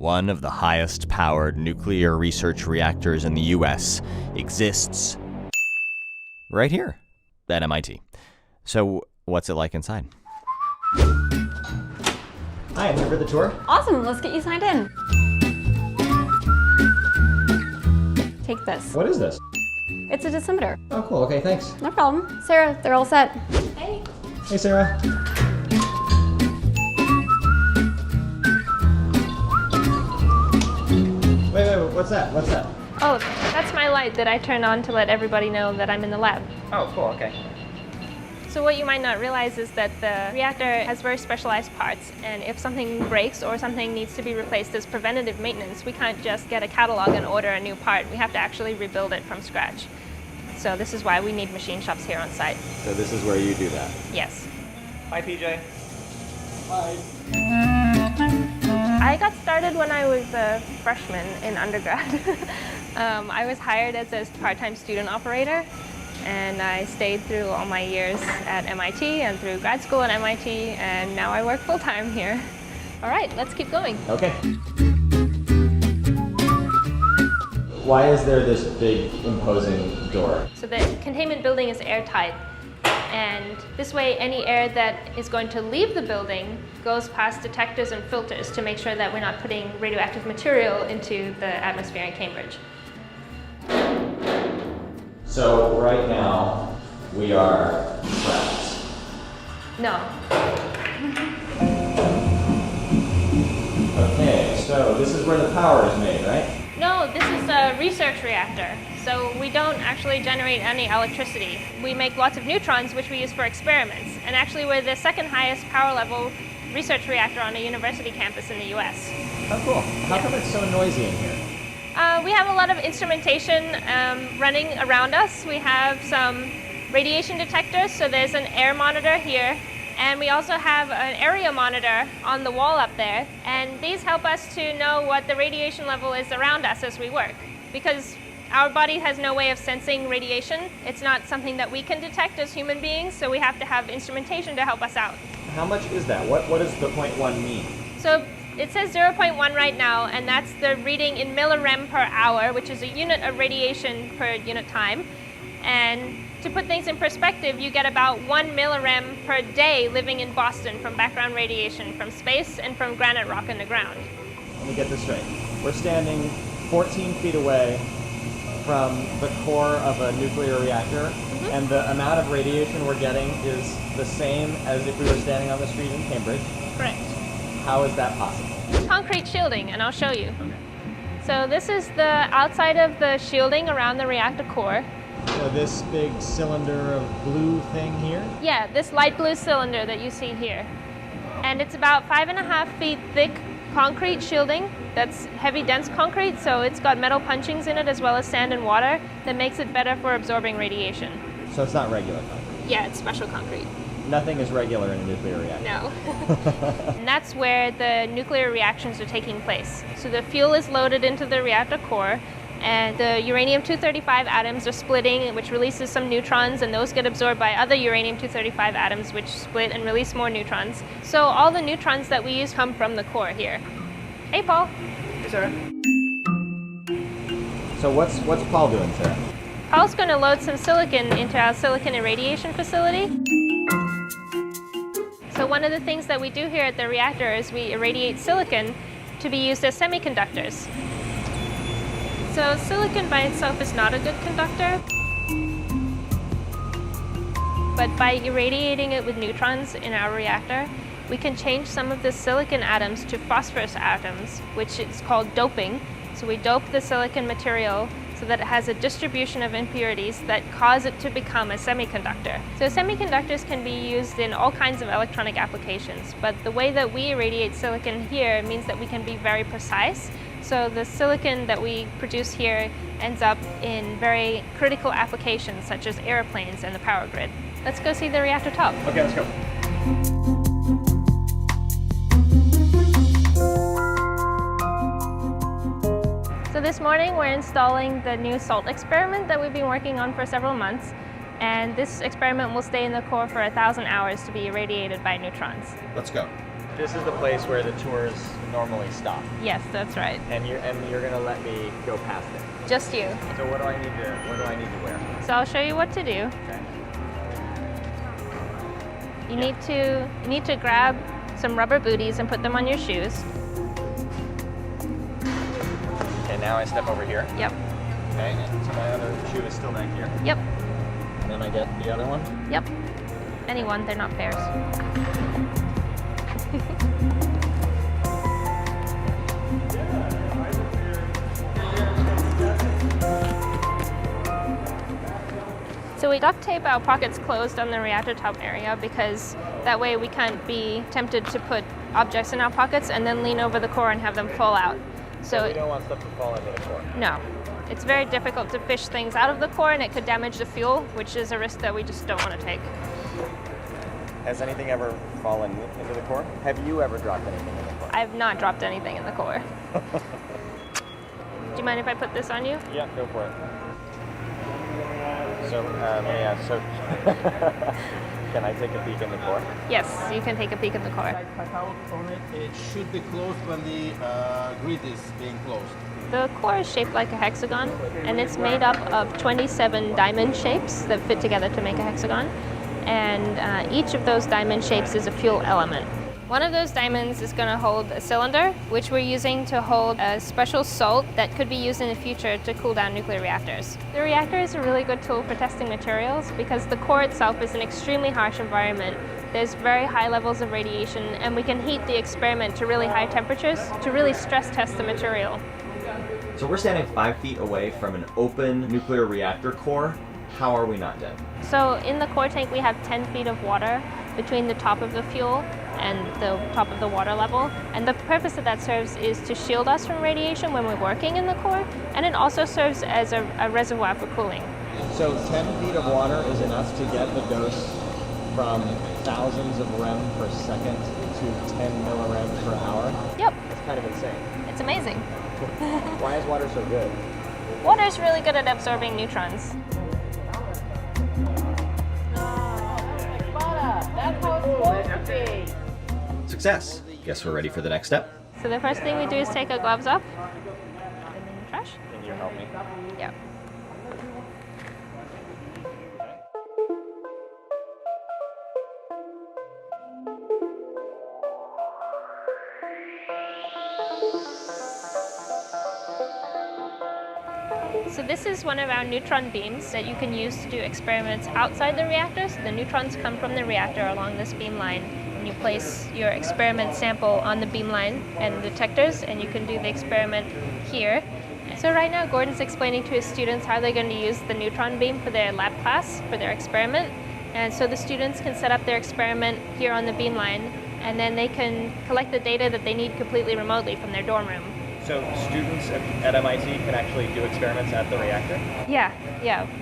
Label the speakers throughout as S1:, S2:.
S1: one of the highest powered nuclear research reactors in the US, exists right here at MIT. So what's it like inside? Hi, I'm here for the tour.
S2: Awesome, let's get you signed in. Take this.
S1: What is this?
S2: It's a dosimeter.
S1: Oh, cool. Okay, thanks.
S2: No problem. Sarah, they're all set. Hey.
S1: Hey, Sarah. Wait, what's that? What's that?
S3: Oh, that's my light that I turn on to let everybody know that I'm in the lab.
S1: Oh, cool, okay.
S3: So what you might not realize is that the reactor has very specialized parts, and if something breaks or something needs to be replaced as preventative maintenance, we can't just get a catalog and order a new part. We have to actually rebuild it from scratch. So this is why we need machine shops here on site.
S1: So this is where you do that?
S3: Yes.
S1: Hi, PJ. Hi.
S3: I got started when I was a freshman in undergrad. I was hired as a part-time student operator, and I stayed through all my years at MIT and through grad school at MIT, and now I work full-time here. All right, let's keep going.
S1: Okay. Why is there this big, imposing door?
S3: So the containment building is airtight, and this way any air that is going to leave the building goes past detectors and filters to make sure that we're not putting radioactive material into the atmosphere in Cambridge.
S1: So right now, we are trapped.
S3: No.
S1: Okay, so this is where the power is made, right?
S3: No, this is a research reactor. So we don't actually generate any electricity. We make lots of neutrons, which we use for experiments. And actually, we're the second highest power level research reactor on a university campus in the US.
S1: Oh, cool. How come it's so noisy in here?
S3: We have a lot of instrumentation running around us. We have some radiation detectors, so there's an air monitor here. And we also have an area monitor on the wall up there. And these help us to know what the radiation level is around us as we work. Because our body has no way of sensing radiation. It's not something that we can detect as human beings, so we have to have instrumentation to help us out.
S1: How much is that? What does the 0.1 mean?
S3: So it says 0.1 right now, and that's the reading in millirem per hour, which is a unit of radiation per unit time. And to put things in perspective, you get about 1 millirem per day living in Boston from background radiation from space and from granite rock in the ground.
S1: Let me get this straight. We're standing 14 feet away from the core of a nuclear reactor, and the amount of radiation we're getting is the same as if we were standing on the street in Cambridge.
S3: Correct.
S1: How is that possible?
S3: Concrete shielding, and I'll show you. Okay. So this is the outside of the shielding around the reactor core.
S1: So this big cylinder of blue thing here?
S3: Yeah, this light blue cylinder that you see here. And it's about 5.5 feet thick concrete shielding. That's heavy, dense concrete, so it's got metal punchings in it as well as sand and water that makes it better for absorbing radiation.
S1: So it's not regular concrete?
S3: Yeah, it's special concrete.
S1: Nothing is regular in a nuclear reactor?
S3: No. And that's where the nuclear reactions are taking place. So the fuel is loaded into the reactor core, and the uranium-235 atoms are splitting, which releases some neutrons, and those get absorbed by other uranium-235 atoms, which split and release more neutrons. So all the neutrons that we use come from the core here. Hey, Paul.
S1: Hey, Sarah. So what's Paul doing, Sarah?
S3: Paul's going to load some silicon into our silicon irradiation facility. So one of the things that we do here at the reactor is we irradiate silicon to be used as semiconductors. So silicon by itself is not a good conductor, but by irradiating it with neutrons in our reactor, we can change some of the silicon atoms to phosphorus atoms, which is called doping. So we dope the silicon material so that it has a distribution of impurities that cause it to become a semiconductor. So semiconductors can be used in all kinds of electronic applications, but the way that we irradiate silicon here means that we can be very precise. So the silicon that we produce here ends up in very critical applications such as airplanes and the power grid. Let's go see the reactor top.
S1: Okay, let's go.
S3: So this morning we're installing the new SALT experiment that we've been working on for several months. And this experiment will stay in the core for 1,000 hours to be irradiated by neutrons.
S1: Let's go. This is the place where the tours normally stop,
S3: Yes, that's right.
S1: and you're gonna let me go past it.
S3: Just you.
S1: So what do I need to wear?
S3: So I'll show you what to do.
S1: Okay.
S3: You need to grab some rubber booties and put them on your shoes.
S1: Okay, now I step over here.
S3: Yep.
S1: Okay, and so my other shoe is still back here.
S3: Yep.
S1: And then I get the other one.
S3: Yep. Anyone, they're not pairs. So we duct tape our pockets closed on the reactor top area because that way we can't be tempted to put objects in our pockets and then lean over the core and have them fall out.
S1: So we don't want stuff to fall into the core.
S3: No. It's very difficult to fish things out of the core and it could damage the fuel, which is a risk that we just don't want to take.
S1: Has anything ever fallen into the core? Have you ever dropped anything in the core?
S3: I've not dropped anything in the core. Do you mind if I put this on you?
S1: Yeah, go for it. So, so can I take a peek in the core?
S3: Yes, you can take a peek in the core.
S4: Out on it, it should be closed when the grid is being closed.
S3: The core is shaped like a hexagon, and it's made up of 27 diamond shapes that fit together to make a hexagon. And each of those diamond shapes is a fuel element. One of those diamonds is going to hold a cylinder, which we're using to hold a special salt that could be used in the future to cool down nuclear reactors. The reactor is a really good tool for testing materials because the core itself is an extremely harsh environment. There's very high levels of radiation, and we can heat the experiment to really high temperatures to really stress test the material.
S1: So we're standing 5 feet away from an open nuclear reactor core. How are we not dead?
S3: So in the core tank we have 10 feet of water between the top of the fuel and the top of the water level. And the purpose that that serves is to shield us from radiation when we're working in the core, and it also serves as a reservoir for cooling.
S1: So 10 feet of water is enough to get the dose from thousands of rem per second to 10 millirems per hour?
S3: Yep,
S1: That's kind of insane.
S3: it's amazing.
S1: Why is water so good?
S3: Water's really good at absorbing neutrons.
S1: Success. Guess we're ready for the next step.
S3: So the first thing we do is take our gloves off, put them in the trash.
S1: Can you help me?
S3: Yeah. So this is one of our neutron beams that you can use to do experiments outside the reactor. So the neutrons come from the reactor along this beam line, and you place your experiment sample on the beam line and detectors, and you can do the experiment here. So right now Gordon's explaining to his students how they're going to use the neutron beam for their lab class, for their experiment. And so the students can set up their experiment here on the beam line, and then they can collect the data that they need completely remotely from their dorm room.
S1: So students at MIT can actually do experiments at the reactor?
S3: Yeah.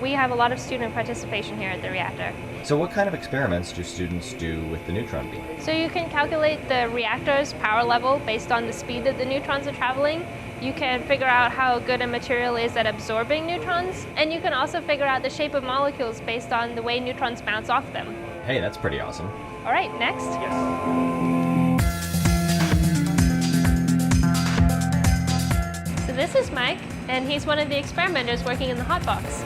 S3: We have a lot of student participation here at the reactor.
S5: So what kind of experiments do students do with the neutron beam?
S3: So you can calculate the reactor's power level based on the speed that the neutrons are traveling. You can figure out how good a material is at absorbing neutrons, and you can also figure out the shape of molecules based on the way neutrons bounce off them.
S5: Hey, that's pretty awesome.
S3: All right, next.
S1: Yes.
S3: So this is Mike, and he's one of the experimenters working in the hot box.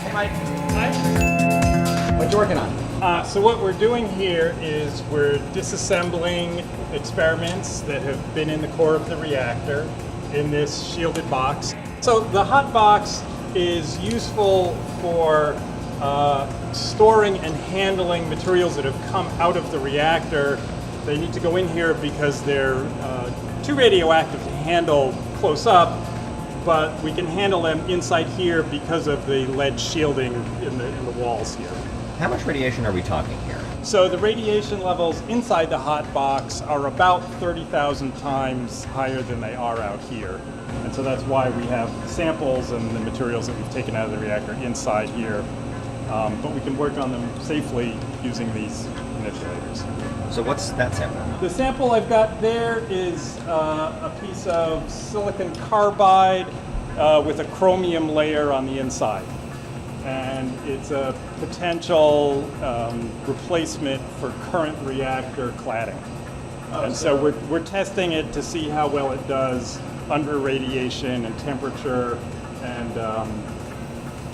S1: Hey, Mike. Hi. What you working on?
S6: So what we're doing here is we're disassembling experiments that have been in the core of the reactor in this shielded box. So the hot box is useful for storing and handling materials that have come out of the reactor. They need to go in here because they're too radioactive to handle close up, but we can handle them inside here because of the lead shielding in the walls here.
S5: How much radiation are we talking here?
S6: So the radiation levels inside the hot box are about 30,000 times higher than they are out here. And so that's why we have samples and the materials that we've taken out of the reactor inside here. But we can work on them safely using these manipulators.
S5: So what's that sample?
S6: The sample I've got there is a piece of silicon carbide with a chromium layer on the inside. And it's a potential replacement for current reactor cladding. And so we're testing it to see how well it does under radiation and temperature and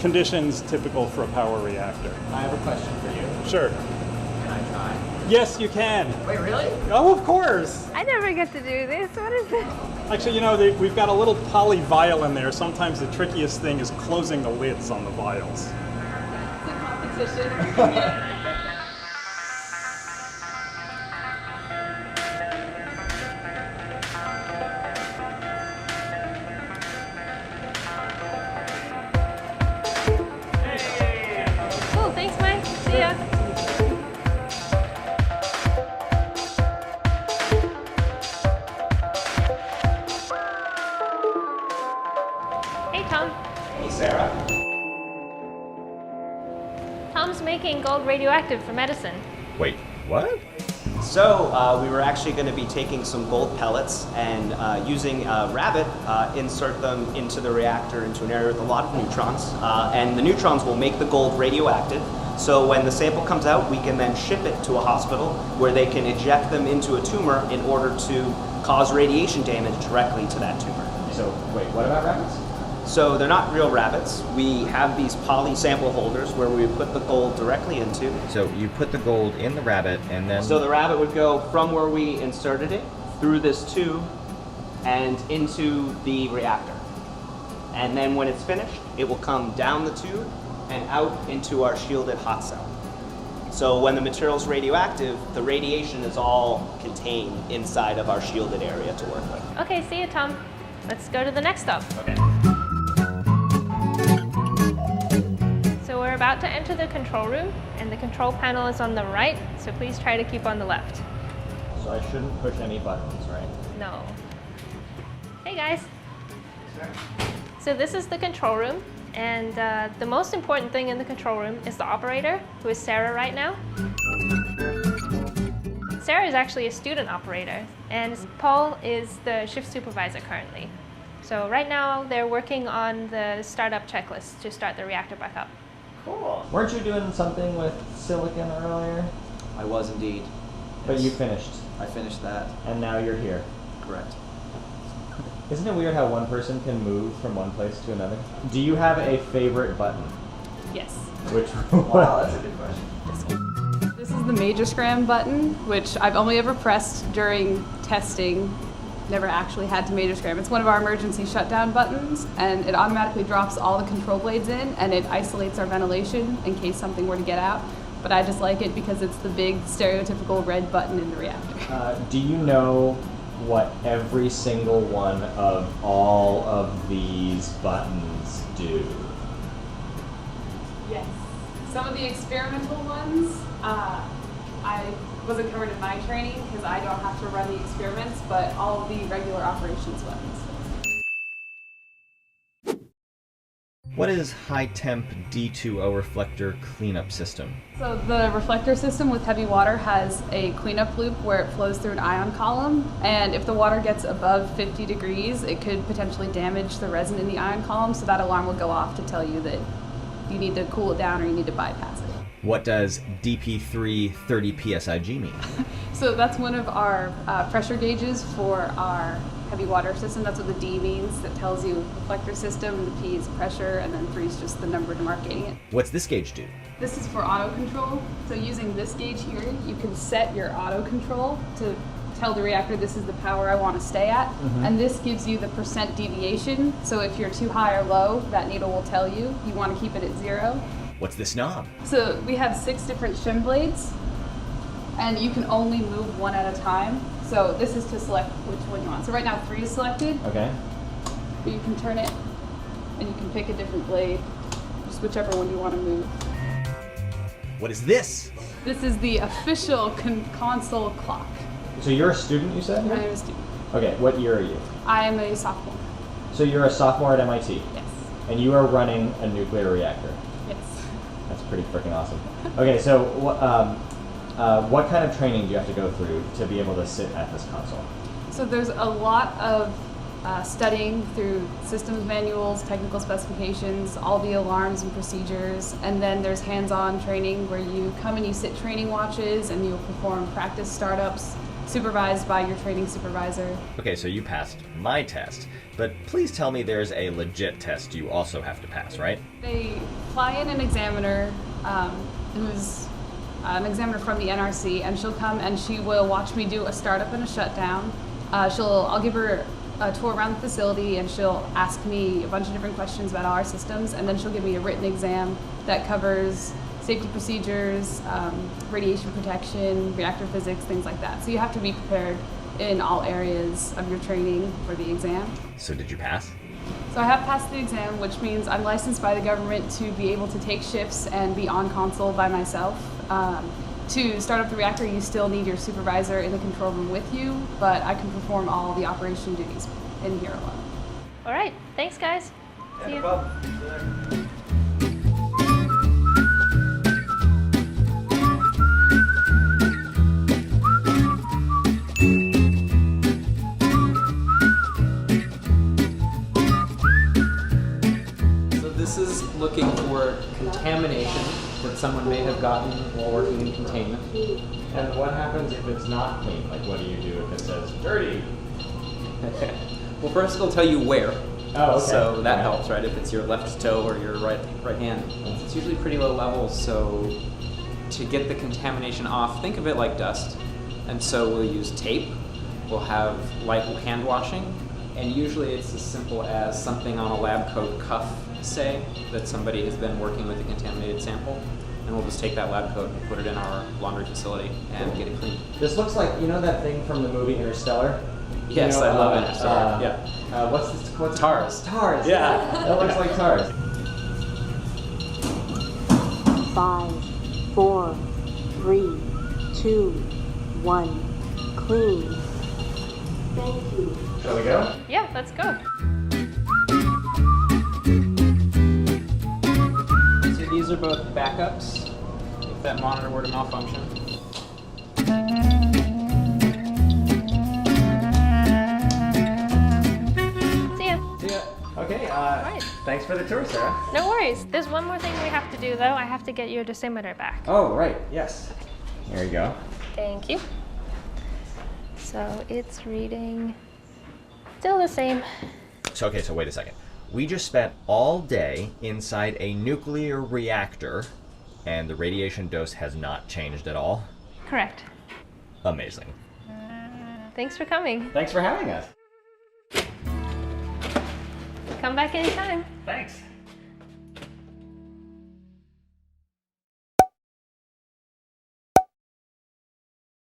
S6: conditions typical for a power reactor.
S1: I have a question for you.
S6: Sure.
S1: Can I try?
S6: Yes, you can.
S1: Wait, really?
S6: Oh, of course.
S3: I never get to do this. What is this?
S6: Actually, you know, we've got a little poly vial in there. Sometimes the trickiest thing is closing the lids on the vials.
S3: It's a competition. Cool, thanks, Mike. See ya. Hey, Tom.
S1: Hey, Sarah.
S3: Tom's making gold radioactive for medicine.
S5: Wait, what?
S7: So we were actually going to be taking some gold pellets and using a rabbit, insert them into the reactor into an area with a lot of neutrons. And the neutrons will make the gold radioactive. So when the sample comes out, we can then ship it to a hospital where they can eject them into a tumor in order to cause radiation damage directly to that tumor.
S1: So, wait, what about rabbits?
S7: So they're not real rabbits. We have these poly sample holders where we put the gold directly into.
S5: So you put the gold in the rabbit and then...
S7: So the rabbit would go from where we inserted it through this tube and into the reactor. And then when it's finished, it will come down the tube and out into our shielded hot cell. So when the material's radioactive, the radiation is all contained inside of our shielded area to work with.
S3: Okay, see you, Tom. Let's go to the next stop.
S7: Okay.
S3: So we're about to enter the control room, and the control panel is on the right, so please try to keep on the left.
S1: So I shouldn't push any buttons, right?
S3: No. Hey, guys. So this is the control room, and the most important thing in the control room is the operator, who is Sarah right now. Sarah is actually a student operator, and Paul is the shift supervisor currently. So right now they're working on the startup checklist to start the reactor back up.
S1: Cool. Weren't you doing something with silicon earlier?
S7: I was indeed.
S1: But you finished,
S7: I finished that.
S1: and now you're here.
S7: Correct.
S1: Isn't it weird how one person can move from one place to another? Do you have a favorite button?
S8: Yes.
S1: Which
S7: Wow, that's a good question.
S8: This is the major scram button, which I've only ever pressed during testing. Never actually had to major scram. It's one of our emergency shutdown buttons, and it automatically drops all the control blades in, and it isolates our ventilation in case something were to get out. But I just like it because it's the big stereotypical red button in the reactor.
S1: Do you know what every single one of all of these buttons do?
S8: Yes. Some of the experimental ones, I wasn't covered in my training because I don't have to run the experiments, but all of the regular operations buttons.
S5: What is high temp D2O reflector cleanup system?
S8: So the reflector system with heavy water has a cleanup loop where it flows through an ion column, and if the water gets above 50 degrees, it could potentially damage the resin in the ion column, so that alarm will go off to tell you that you need to cool it down or you need to bypass it.
S5: What does DP3 30 PSIG mean?
S8: So that's one of our pressure gauges for our heavy water system. That's what the D means. That tells you reflector system, and the P is pressure, and then 3 is just the number demarcating it.
S5: What's this gauge do?
S8: This is for auto control. So using this gauge here, you can set your auto control to tell the reactor this is the power I want to stay at. And this gives you the percent deviation. So if you're too high or low, that needle will tell you. You want to keep it at 0.
S5: What's this knob?
S8: So we have 6 different shim blades, and you can only move one at a time. So this is to select which one you want. So right now 3 is selected,
S1: Okay.
S8: but you can turn it and you can pick a different blade, just whichever one you want to move.
S5: What is this?
S8: This is the official console clock.
S1: So you're a student, you said?
S8: I am a student.
S1: Okay, what year are you?
S8: I am a sophomore.
S1: So you're a sophomore at MIT,
S8: Yes.
S1: and you are running a nuclear reactor.
S8: Yes.
S1: That's pretty freaking awesome. Okay, so what kind of training do you have to go through to be able to sit at this console?
S8: So there's a lot of studying through systems manuals, technical specifications, all the alarms and procedures, and then there's hands-on training where you come and you sit training watches and you'll perform practice startups supervised by your training supervisor.
S5: Okay, so you passed my test, but please tell me there's a legit test you also have to pass, right?
S8: They fly in an examiner who's an examiner from the NRC, and she'll come and she will watch me do a startup and a shutdown. I'll give her a tour around the facility, and she'll ask me a bunch of different questions about our systems, and then she'll give me a written exam that covers safety procedures, radiation protection, reactor physics, things like that. So you have to be prepared in all areas of your training for the exam.
S5: So did you pass?
S8: So I have passed the exam, which means I'm licensed by the government to be able to take shifts and be on console by myself. To start up the reactor, you still need your supervisor in the control room with you, but I can perform all the operation duties in here alone.
S3: All right, thanks guys. See you.
S9: This is looking for contamination that someone may have gotten while working in containment.
S1: And what happens if it's not clean? Like, what do you do if it says dirty?
S9: Well, first it'll tell you where.
S1: Oh, okay.
S9: So that
S1: Right.
S9: helps, right? If it's your left toe or your right hand. It's usually pretty low level, so to get the contamination off, think of it like dust. And so we'll use tape. We'll have light hand washing. And usually it's as simple as something on a lab coat cuff, say, that somebody has been working with a contaminated sample. And we'll just take that lab coat and put it in our laundry facility and get it clean.
S1: This looks like, you know that thing from the movie Interstellar?
S9: Yes,
S1: You know,
S9: I love Interstellar.
S1: Yeah. What's this? What's
S9: TARS.
S1: TARS.
S9: Yeah.
S1: That looks like TARS.
S10: 5, 4, 3, 2, 1. Clean. Thank you.
S1: Shall we go?
S3: Yeah, let's go.
S9: So these are both backups if that monitor were to malfunction.
S3: See ya.
S1: See ya. Okay,
S3: Right.
S1: thanks for the tour, Sarah.
S3: No worries. There's one more thing we have to do though. I have to get your dosimeter back.
S1: Oh, right, yes. There you go.
S3: Thank you. So it's reading still the same.
S5: So, okay, so wait a second. We just spent all day inside a nuclear reactor, and the radiation dose has not changed at all?
S3: Correct.
S5: Amazing.
S3: Thanks for coming.
S1: Thanks for having us.
S3: Come back anytime.
S1: Thanks.